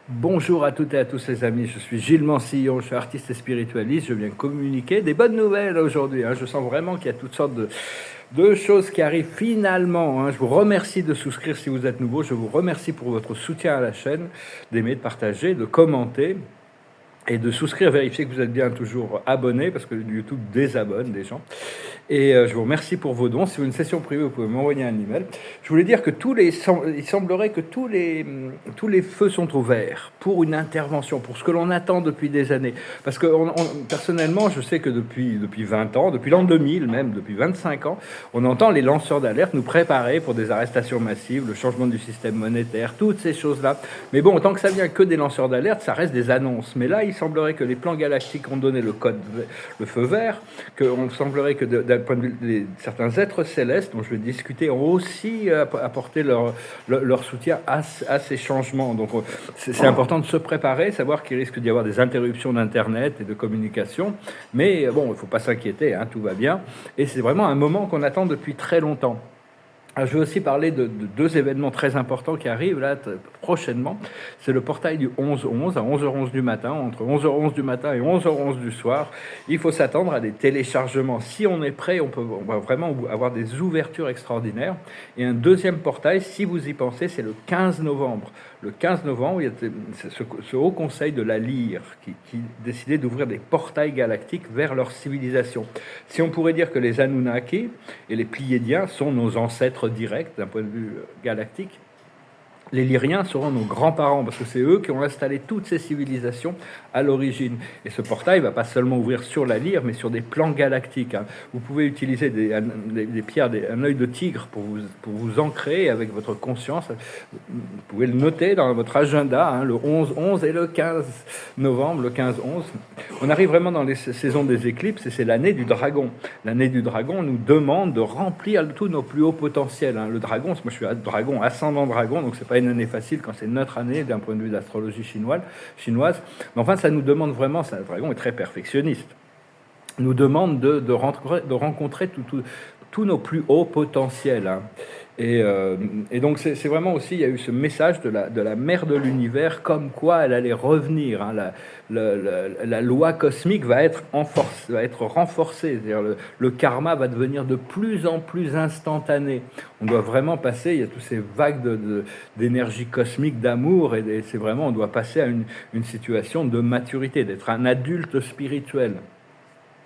Bonjour à toutes et à tous les amis, je suis Gilles Mansillon, je suis artiste et spiritualiste, je viens communiquer des bonnes nouvelles aujourd'hui. Je sens vraiment qu'il y a toutes sortes de choses qui arrivent finalement. Je vous remercie de souscrire si vous êtes nouveau, je vous remercie pour votre soutien à la chaîne, d'aimer, de partager, de commenter et de souscrire, vérifier que vous êtes bien toujours abonné parce que YouTube désabonne des gens. Et je vous remercie pour vos dons. Si vous avez une session privée, vous pouvez m'envoyer un email. Je voulais dire que il semblerait que tous les feux sont ouverts pour une intervention, pour ce que l'on attend depuis des années. Parce que personnellement, je sais que depuis 20 ans, depuis l'an 2000 même, depuis 25 ans, on entend les lanceurs d'alerte nous préparer pour des arrestations massives, le changement du système monétaire, toutes ces choses-là. Mais bon, tant que ça vient que des lanceurs d'alerte, ça reste des annonces. Mais là, il semblerait que les plans galactiques ont donné le feu vert, qu'on semblerait que d'un point de vue certains êtres célestes, dont je vais discuter, ont aussi apporté leur soutien à ces changements. Donc c'est important de se préparer, savoir qu'il risque d'y avoir des interruptions d'Internet et de communication. Mais bon, il ne faut pas s'inquiéter, tout va bien. Et c'est vraiment un moment qu'on attend depuis très longtemps. Je vais aussi parler de deux événements très importants qui arrivent là prochainement. C'est le portail du 11-11 à 11h11 du matin, entre 11h11 du matin et 11h11 du soir. Il faut s'attendre à des téléchargements. Si on est prêt, on va vraiment avoir des ouvertures extraordinaires. Et un deuxième portail, si vous y pensez, c'est le 15 novembre. Le 15 novembre, il y a ce haut conseil de la lyre qui décidait d'ouvrir des portails galactiques vers leur civilisation. Si on pourrait dire que les Anunnaki et les Pléiadiens sont nos ancêtres directs d'un point de vue galactique, les Lyriens seront nos grands-parents, parce que c'est eux qui ont installé toutes ces civilisations à l'origine. Et ce portail ne va pas seulement ouvrir sur la lyre, mais sur des plans galactiques. Vous pouvez utiliser des pierres, un œil de tigre pour vous ancrer avec votre conscience. Vous pouvez le noter dans votre agenda, le 11-11 et le 15 novembre, le 15-11. On arrive vraiment dans les saisons des éclipses, et c'est l'année du dragon. L'année du dragon nous demande de remplir tous nos plus hauts potentiels. Le dragon, moi je suis dragon, ascendant dragon, donc c'est pas une année facile quand c'est notre année d'un point de vue de l'astrologie chinoise. Mais enfin, ça nous demande vraiment, le dragon est très perfectionniste, nous demande de rencontrer tous nos plus hauts potentiels. Et donc c'est vraiment aussi, il y a eu ce message de la mère de l'univers, comme quoi elle allait revenir. La loi cosmique va être renforcée. C'est-à-dire le karma va devenir de plus en plus instantané. On doit vraiment passer, il y a toutes ces vagues d'énergie cosmique, d'amour, et c'est vraiment, on doit passer à une situation de maturité, d'être un adulte spirituel.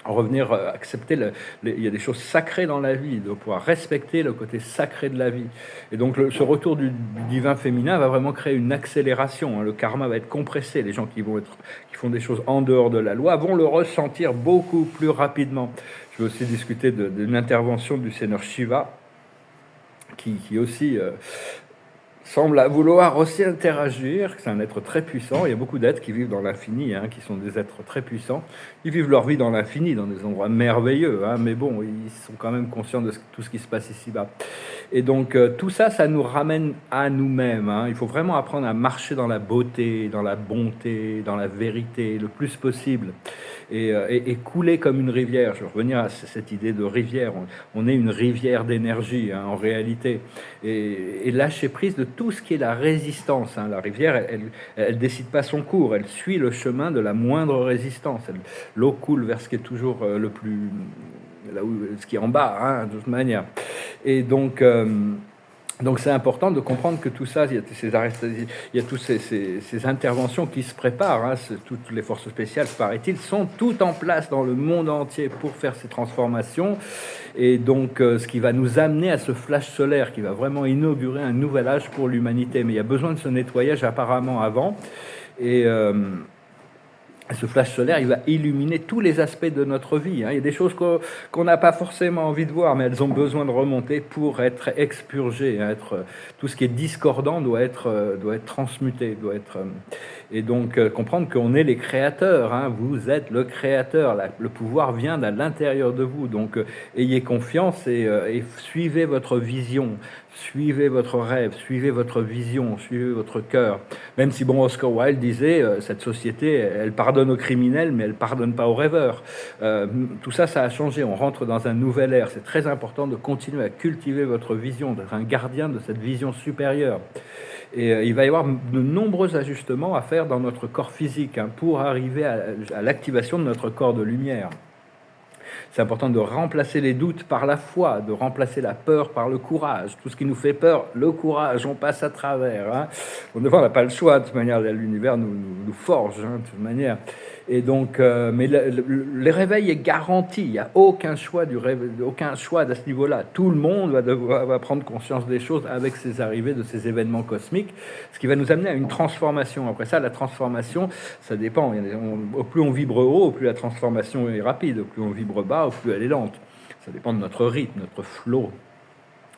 Revenir accepter, il y a des choses sacrées dans la vie, de pouvoir respecter le côté sacré de la vie. Et donc ce retour du divin féminin va vraiment créer une accélération. Le karma va être compressé. Les gens qui font des choses en dehors de la loi vont le ressentir beaucoup plus rapidement. Je vais aussi discuter d'une intervention du seigneur Shiva, qui aussi semble vouloir aussi interagir. C'est un être très puissant. Il y a beaucoup d'êtres qui vivent dans l'infini, qui sont des êtres très puissants. Ils vivent leur vie dans l'infini, dans des endroits merveilleux, mais bon, ils sont quand même conscients de tout ce qui se passe ici-bas. Et donc tout ça, ça nous ramène à nous-mêmes. Il faut vraiment apprendre à marcher dans la beauté, dans la bonté, dans la vérité, le plus possible. Et couler comme une rivière. Je vais revenir à cette idée de rivière. On est une rivière d'énergie, en réalité. Et lâcher prise de tout ce qui est la résistance. La rivière, elle décide pas son cours, elle suit le chemin de la moindre résistance. L'eau coule vers ce qui est toujours ce qui est en bas, de toute manière. Et donc c'est important de comprendre que tout ça, il y a toutes ces interventions qui se préparent. Toutes les forces spéciales, paraît-il, sont toutes en place dans le monde entier pour faire ces transformations. Et donc, ce qui va nous amener à ce flash solaire qui va vraiment inaugurer un nouvel âge pour l'humanité. Mais il y a besoin de ce nettoyage apparemment avant. Et ce flash solaire, il va illuminer tous les aspects de notre vie. Il y a des choses qu'on n'a pas forcément envie de voir, mais elles ont besoin de remonter pour être expurgées. Tout ce qui est discordant doit être transmuté. Et donc, comprendre qu'on est les créateurs. Vous êtes le créateur. Le pouvoir vient de l'intérieur de vous. Donc, ayez confiance et suivez votre vision. Suivez votre rêve, suivez votre vision, suivez votre cœur. Même si, Oscar Wilde disait, cette société, elle pardonne aux criminels, mais elle pardonne pas aux rêveurs. Tout ça, ça a changé. On rentre dans un nouvel ère. C'est très important de continuer à cultiver votre vision, d'être un gardien de cette vision supérieure. Et il va y avoir de nombreux ajustements à faire dans notre corps physique pour arriver à l'activation de notre corps de lumière. C'est important de remplacer les doutes par la foi, de remplacer la peur par le courage. Tout ce qui nous fait peur, le courage, on passe à travers. Bon, devant, on n'a pas le choix, de toute manière, l'univers nous forge, de toute manière. Et donc, mais le réveil est garanti. Il n'y a aucun choix aucun choix à ce niveau-là. Tout le monde va prendre conscience des choses avec ces arrivées de ces événements cosmiques, ce qui va nous amener à une transformation. Après ça, la transformation, ça dépend. Au plus on vibre haut, au plus la transformation est rapide. Au plus on vibre bas, au plus elle est lente. Ça dépend de notre rythme, notre flow.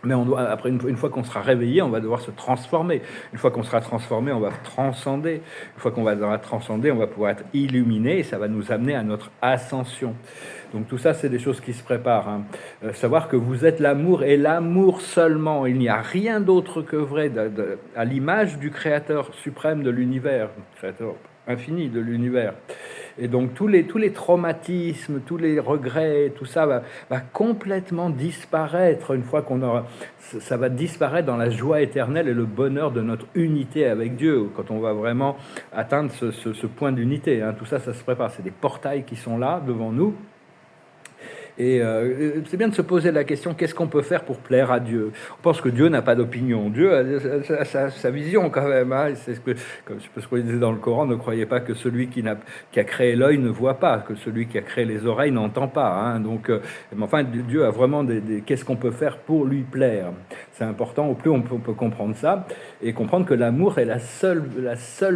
Mais après, une fois qu'on sera réveillé, on va devoir se transformer. Une fois qu'on sera transformé, on va transcender. Une fois qu'on va transcender, on va pouvoir être illuminé et ça va nous amener à notre ascension. Donc tout ça, c'est des choses qui se préparent. Savoir que vous êtes l'amour et l'amour seulement. Il n'y a rien d'autre que vrai à l'image du Créateur suprême de l'univers, Créateur infini de l'univers. Et donc tous les traumatismes, tous les regrets, tout ça va complètement disparaître une fois qu'on aura... Ça va disparaître dans la joie éternelle et le bonheur de notre unité avec Dieu, quand on va vraiment atteindre ce point d'unité. Tout ça, ça se prépare. C'est des portails qui sont là, devant nous. Et c'est bien de se poser la question, qu'est-ce qu'on peut faire pour plaire à Dieu? On pense que Dieu n'a pas d'opinion. Dieu a sa vision quand même. C'est ce qu'on disait dans le Coran, ne croyez pas que celui qui a créé l'œil ne voit pas, que celui qui a créé les oreilles n'entend pas. Donc, mais enfin, Dieu a vraiment qu'est-ce qu'on peut faire pour lui plaire? C'est important, au plus on peut comprendre ça, et comprendre que l'amour est la seule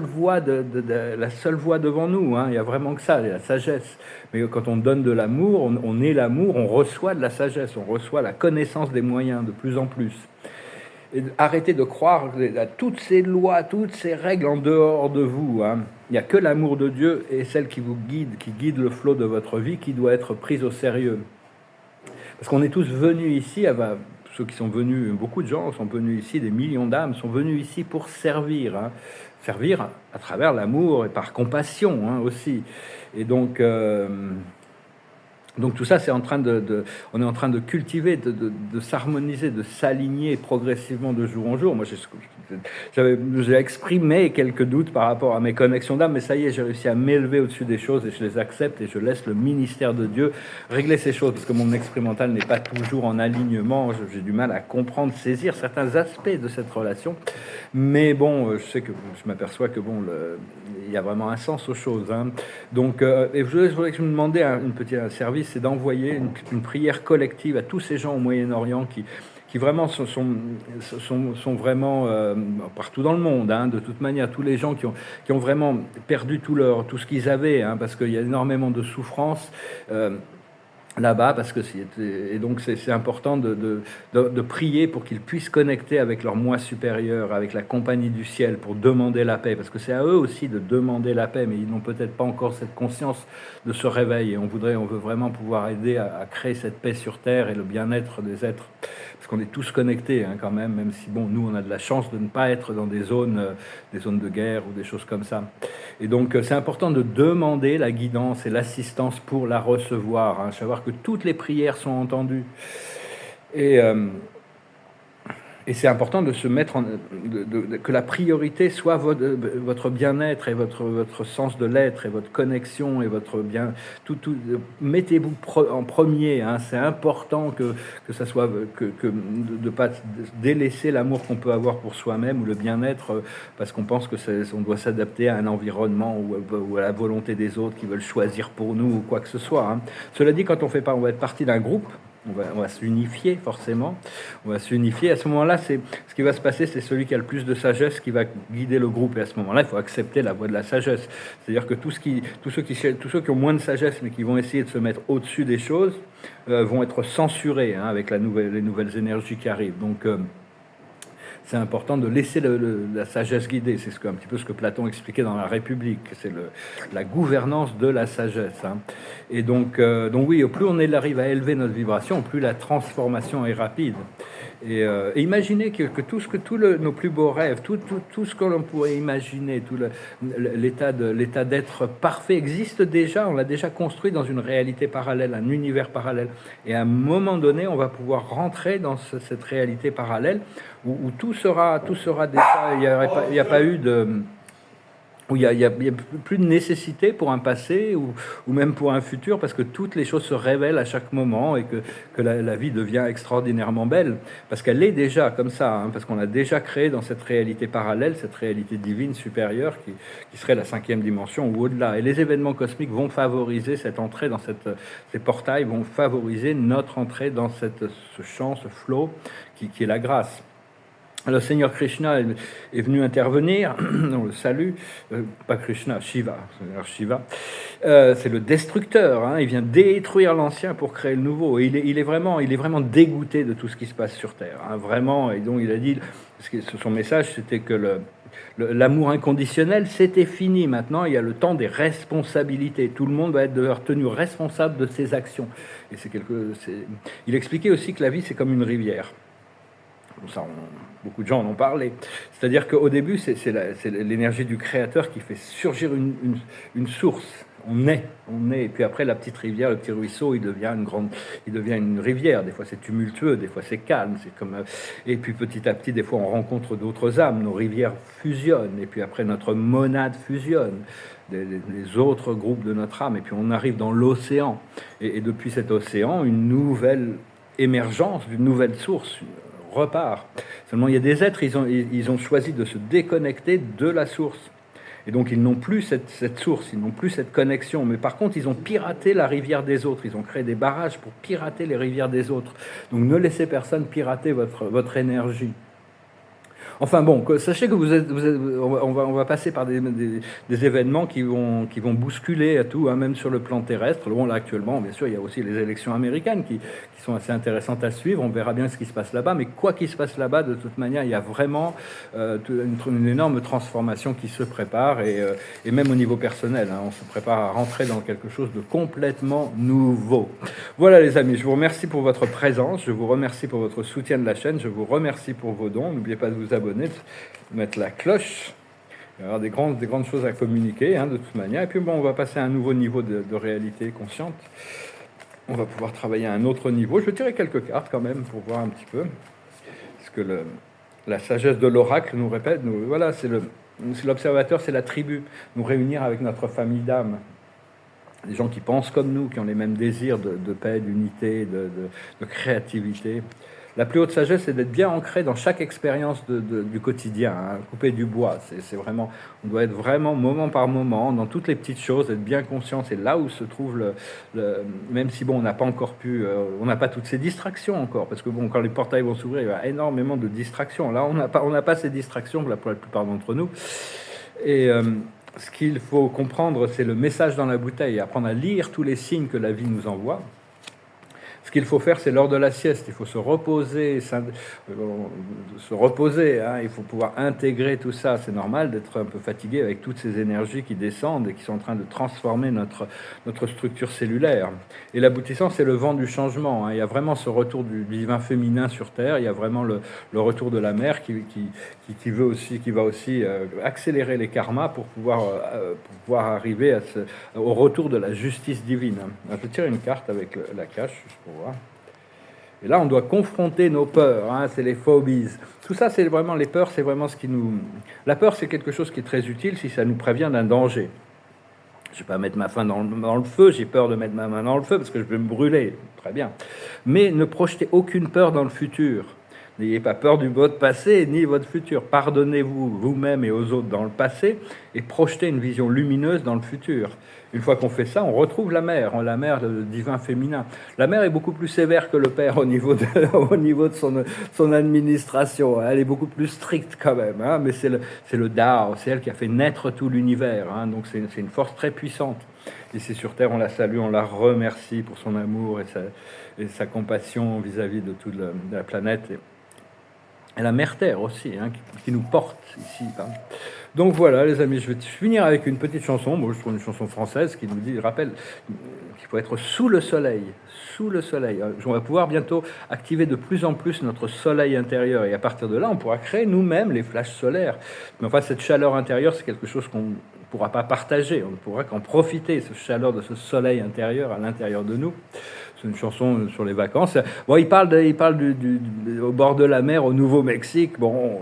voie la seule voie devant nous. Il y a vraiment que ça, la sagesse. Mais quand on donne de l'amour, on est l'amour, on reçoit de la sagesse, on reçoit la connaissance des moyens de plus en plus. Et arrêtez de croire à toutes ces lois, toutes ces règles en dehors de vous. Il n'y a que l'amour de Dieu et celle qui vous guide, qui guide le flot de votre vie, qui doit être prise au sérieux. Parce qu'on est tous venus ici, ceux qui sont venus, beaucoup de gens sont venus ici, des millions d'âmes sont venus ici pour servir. Servir à travers l'amour et par compassion aussi. Et donc tout ça, on est en train de cultiver, de s'harmoniser, de s'aligner progressivement de jour en jour. Moi, j'ai exprimé quelques doutes par rapport à mes connexions d'âme, mais ça y est, j'ai réussi à m'élever au-dessus des choses et je les accepte et je laisse le ministère de Dieu régler ces choses, parce que mon esprit mental n'est pas toujours en alignement. J'ai du mal à comprendre, saisir certains aspects de cette relation. Mais bon, je sais que je m'aperçois que il y a vraiment un sens aux choses. Donc, et je voudrais que je me demandais un petit service, c'est d'envoyer une prière collective à tous ces gens au Moyen-Orient qui vraiment sont vraiment partout dans le monde, de toute manière, tous les gens qui ont vraiment perdu tout ce qu'ils avaient, parce qu'il y a énormément de souffrance là-bas, et donc c'est important de prier pour qu'ils puissent connecter avec leur moi supérieur, avec la compagnie du ciel, pour demander la paix, parce que c'est à eux aussi de demander la paix, mais ils n'ont peut-être pas encore cette conscience de ce réveil, et on veut vraiment pouvoir aider à créer cette paix sur terre et le bien-être des êtres, parce qu'on est tous connectés quand même si nous on a de la chance de ne pas être dans des zones de guerre ou des choses comme ça. Et donc c'est important de demander la guidance et l'assistance pour la recevoir, savoir que toutes les prières sont entendues. Et c'est important de se mettre que la priorité soit votre bien-être et votre sens de l'être et votre connexion et votre bien. Mettez-vous en premier. C'est important que ça soit de pas délaisser l'amour qu'on peut avoir pour soi-même ou le bien-être parce qu'on pense que on doit s'adapter à un environnement ou à la volonté des autres qui veulent choisir pour nous ou quoi que ce soit. Cela dit, quand on va être partie d'un groupe. On va s'unifier forcément. On va s'unifier. À ce moment-là, ce qui va se passer, c'est celui qui a le plus de sagesse qui va guider le groupe. Et à ce moment-là, il faut accepter la voie de la sagesse. C'est-à-dire que tous ceux qui ont moins de sagesse, mais qui vont essayer de se mettre au-dessus des choses, vont être censurés avec les nouvelles énergies qui arrivent. Donc c'est important de laisser la sagesse guider. C'est un petit peu ce que Platon expliquait dans la République. C'est la gouvernance de la sagesse. Et donc oui, au plus on arrive à élever notre vibration, au plus la transformation est rapide. Et imaginez que nos plus beaux rêves, tout ce que l'on pourrait imaginer, l'état d'être parfait existe déjà, on l'a déjà construit dans une réalité parallèle, un univers parallèle. Et à un moment donné, on va pouvoir rentrer dans cette réalité parallèle où tout sera déjà, il n'y a pas eu de... où il y a plus de nécessité pour un passé ou même pour un futur, parce que toutes les choses se révèlent à chaque moment et que la vie devient extraordinairement belle, parce qu'elle est déjà comme ça, hein, parce qu'on a déjà créé dans cette réalité parallèle, cette réalité divine supérieure qui serait la 5e dimension ou au-delà. Et les événements cosmiques vont favoriser cette entrée dans ces portails, vont favoriser notre entrée dans ce champ, ce flow qui est la grâce. Le Seigneur Krishna est venu intervenir, on le salue, pas Krishna, Shiva, c'est le destructeur, hein, il vient détruire l'ancien pour créer le nouveau, et il est vraiment dégoûté de tout ce qui se passe sur Terre, hein, vraiment, et donc il a dit, son message c'était que l'amour inconditionnel c'était fini, maintenant il y a le temps des responsabilités, tout le monde va être tenu responsable de ses actions, et il expliquait aussi que la vie c'est comme une rivière. Ça, beaucoup de gens en ont parlé. C'est-à-dire qu'au début, c'est l'énergie du Créateur qui fait surgir une source. On est. Et puis après, la petite rivière, le petit ruisseau, il devient une rivière. Des fois, c'est tumultueux, des fois, c'est calme. Et puis, petit à petit, des fois, on rencontre d'autres âmes. Nos rivières fusionnent. Et puis après, notre monade fusionne. Les autres groupes de notre âme. Et puis, on arrive dans l'océan. Et depuis cet océan, une nouvelle émergence, d'une nouvelle source, repart. Seulement, il y a des êtres, ils ont choisi de se déconnecter de la source. Et donc, ils n'ont plus cette source, ils n'ont plus cette connexion. Mais par contre, ils ont piraté la rivière des autres. Ils ont créé des barrages pour pirater les rivières des autres. Donc, ne laissez personne pirater votre énergie. Enfin bon, sachez que on va passer par des événements qui vont bousculer à tout, hein, même sur le plan terrestre. Bon, là actuellement, bien sûr, il y a aussi les élections américaines qui sont assez intéressantes à suivre. On verra bien ce qui se passe là-bas, mais quoi qu'il se passe là-bas, de toute manière, il y a vraiment une énorme transformation qui se prépare, et même au niveau personnel, hein, on se prépare à rentrer dans quelque chose de complètement nouveau. Voilà les amis, je vous remercie pour votre présence, je vous remercie pour votre soutien de la chaîne, je vous remercie pour vos dons. N'oubliez pas de vous abonner, de mettre la cloche. Il y aura des grandes choses à communiquer, hein, de toute manière. Et puis bon, on va passer à un nouveau niveau de réalité consciente. On va pouvoir travailler à un autre niveau. Je vais tirer quelques cartes quand même pour voir un petit peu. Parce que la sagesse de l'oracle nous répète, voilà, c'est l'observateur, c'est la tribu. Nous réunir avec notre famille d'âmes. Des gens qui pensent comme nous, qui ont les mêmes désirs de paix, d'unité, de créativité. La plus haute sagesse, c'est d'être bien ancré dans chaque expérience du quotidien, hein, couper du bois. C'est vraiment, on doit être vraiment moment par moment dans toutes les petites choses, être bien conscient. C'est là où se trouve même si bon, on n'a pas encore on n'a pas toutes ces distractions encore, parce que bon, quand les portails vont s'ouvrir, il y a énormément de distractions. Là, on n'a pas ces distractions pour la plupart d'entre nous. Et ce qu'il faut comprendre, c'est le message dans la bouteille, apprendre à lire tous les signes que la vie nous envoie. Ce qu'il faut faire, c'est lors de la sieste, il faut se reposer, hein, il faut pouvoir intégrer tout ça. C'est normal d'être un peu fatigué avec toutes ces énergies qui descendent et qui sont en train de transformer notre structure cellulaire. Et l'aboutissant, c'est le vent du changement, hein. Il y a vraiment ce retour du divin féminin sur Terre, il y a vraiment le retour de la mère qui va aussi accélérer les karmas pour pouvoir arriver au retour de la justice divine. Je tire une carte avec la cache, juste pour voir. Et là, on doit confronter nos peurs, hein, c'est les phobies. Tout ça, c'est vraiment les peurs, c'est vraiment ce qui nous... La peur, c'est quelque chose qui est très utile si ça nous prévient d'un danger. Je ne vais pas mettre ma main dans le feu, j'ai peur de mettre ma main dans le feu parce que je vais me brûler, très bien. Mais ne projetez aucune peur dans le futur. N'ayez pas peur du votre passé ni votre futur. Pardonnez-vous vous-même et aux autres dans le passé et projetez une vision lumineuse dans le futur. Une fois qu'on fait ça, on retrouve la mère, le divin féminin. La mère est beaucoup plus sévère que le père au niveau de son administration. Elle est beaucoup plus stricte quand même, hein, mais c'est le Tao, c'est elle qui a fait naître tout l'univers. Hein, donc c'est une force très puissante. Ici sur Terre, on la salue, on la remercie pour son amour et sa compassion vis-à-vis de toute la planète. et la mère-terre aussi, hein, qui nous porte ici. Hein. Donc voilà, les amis, je vais finir avec une petite chanson. Bon, je trouve une chanson française qui nous dit, rappelle qu'il faut être sous le soleil. Sous le soleil. On va pouvoir bientôt activer de plus en plus notre soleil intérieur. Et à partir de là, on pourra créer nous-mêmes les flashs solaires. Mais enfin, cette chaleur intérieure, c'est quelque chose qu'on ne pourra pas partager. On ne pourra qu'en profiter, cette chaleur de ce soleil intérieur à l'intérieur de nous. C'est une chanson sur les vacances. Bon, il parle au bord de la mer au Nouveau-Mexique. Bon,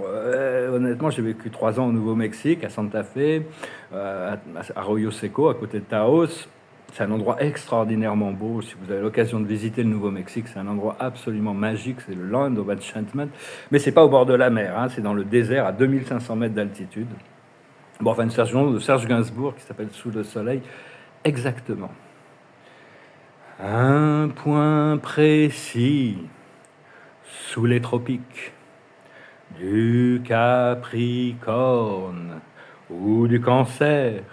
honnêtement, j'ai vécu 3 ans au Nouveau-Mexique, à Santa Fe, à Arroyo Seco, à côté de Taos. C'est un endroit extraordinairement beau. Si vous avez l'occasion de visiter le Nouveau-Mexique, c'est un endroit absolument magique. C'est le Land of Enchantment. Mais c'est pas au bord de la mer, hein. C'est dans le désert à 2500 mètres d'altitude. Bon, enfin, une chanson de Serge Gainsbourg qui s'appelle Sous le soleil. Exactement. Un point précis sous les tropiques du Capricorne ou du Cancer.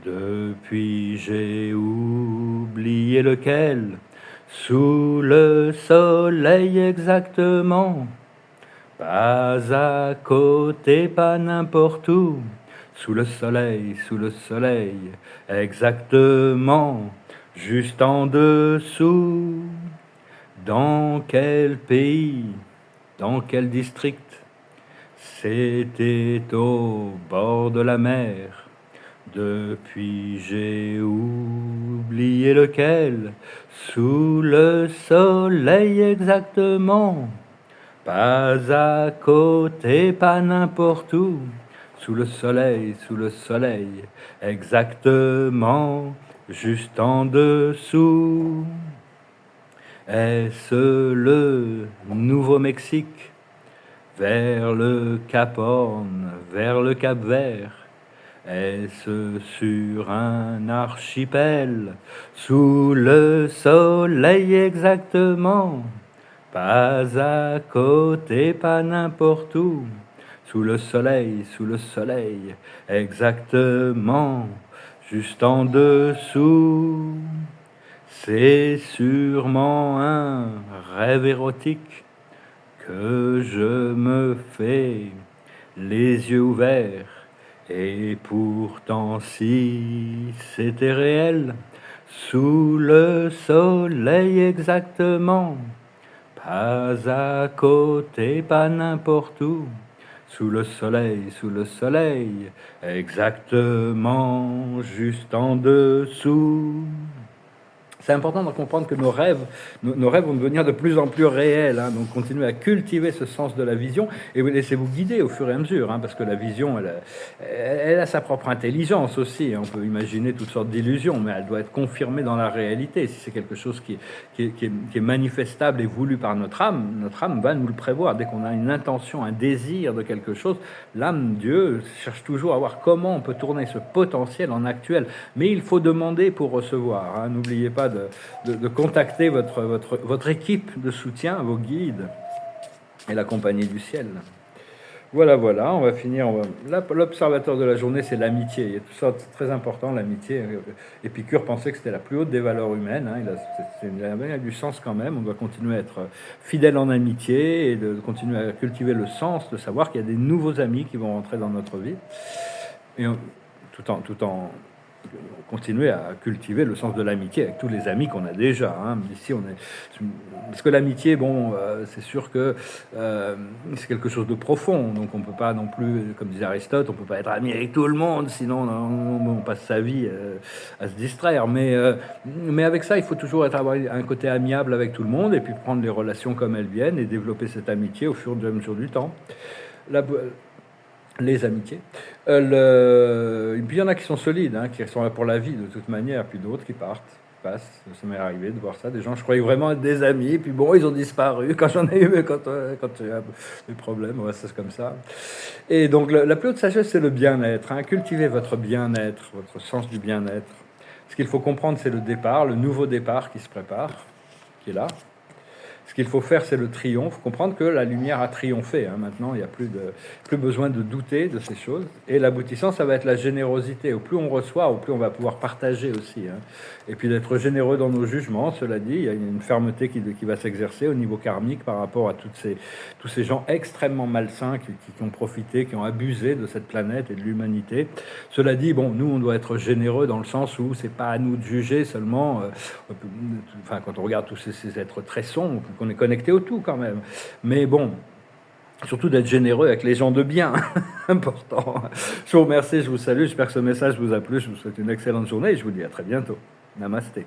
Depuis j'ai oublié lequel, sous le soleil exactement. Pas à côté, pas n'importe où, sous le soleil, exactement. Juste en dessous, dans quel pays, dans quel district? C'était au bord de la mer. Depuis j'ai oublié lequel, sous le soleil exactement. Pas à côté, pas n'importe où, sous le soleil, exactement. Juste en dessous, est-ce le Nouveau-Mexique, vers le Cap Horn, vers le Cap Vert? Est-ce sur un archipel, sous le soleil exactement? Pas à côté, pas n'importe où, sous le soleil, exactement. Juste en dessous, c'est sûrement un rêve érotique que je me fais les yeux ouverts. Et pourtant si c'était réel, sous le soleil exactement, pas à côté, pas n'importe où, sous le soleil, exactement, juste en dessous. C'est important de comprendre que nos rêves vont devenir de plus en plus réels. Hein, donc, continuez à cultiver ce sens de la vision et vous laissez-vous guider au fur et à mesure, hein, parce que la vision, elle a sa propre intelligence aussi. On peut imaginer toutes sortes d'illusions, mais elle doit être confirmée dans la réalité. Si c'est quelque chose qui est manifestable et voulu par notre âme va nous le prévoir. Dès qu'on a une intention, un désir de quelque chose, l'âme, Dieu, cherche toujours à voir comment on peut tourner ce potentiel en actuel. Mais il faut demander pour recevoir. Hein. N'oubliez pas de contacter votre équipe de soutien, vos guides et la compagnie du ciel. Voilà, on va finir. L'observateur de la journée, c'est l'amitié. Il y a tout ça, c'est très important, l'amitié. Épicure pensait que c'était la plus haute des valeurs humaines. Hein. Il a du sens quand même. On doit continuer à être fidèle en amitié et de continuer à cultiver le sens, de savoir qu'il y a des nouveaux amis qui vont rentrer dans notre vie. Et tout en continuer à cultiver le sens de l'amitié avec tous les amis qu'on a déjà. Hein. Ici, parce que l'amitié, c'est sûr que c'est quelque chose de profond. Donc, on peut pas non plus, comme disait Aristote, on peut pas être ami avec tout le monde, sinon on passe sa vie à se distraire. Mais avec ça, il faut toujours avoir un côté amiable avec tout le monde et puis prendre les relations comme elles viennent et développer cette amitié au fur et à mesure du temps. Les amitiés. Et puis il y en a qui sont solides, hein, qui sont là pour la vie de toute manière, puis d'autres qui passent. Ça m'est arrivé de voir ça. Des gens, je croyais vraiment être des amis, puis bon, ils ont disparu quand j'en ai eu, quand il y a des problèmes, ouais, c'est comme ça. Et donc la plus haute sagesse, c'est le bien-être. Hein. Cultivez votre bien-être, votre sens du bien-être. Ce qu'il faut comprendre, c'est le départ, le nouveau départ qui se prépare, qui est là. Ce qu'il faut faire, c'est le triomphe. Il faut comprendre que la lumière a triomphé. Maintenant, il n'y a plus besoin de douter de ces choses. Et l'aboutissant, ça va être la générosité. Au plus on reçoit, au plus on va pouvoir partager aussi. Et puis d'être généreux dans nos jugements. Cela dit, il y a une fermeté qui va s'exercer au niveau karmique par rapport à tous ces gens extrêmement malsains qui ont profité, qui ont abusé de cette planète et de l'humanité. Cela dit, bon, nous, on doit être généreux dans le sens où c'est pas à nous de juger seulement. Quand on regarde tous ces êtres très sombres, qu'on est connecté au tout quand même. Mais bon, surtout d'être généreux avec les gens de bien. Important. Je vous remercie, je vous salue. J'espère que ce message vous a plu. Je vous souhaite une excellente journée et je vous dis à très bientôt. Namasté.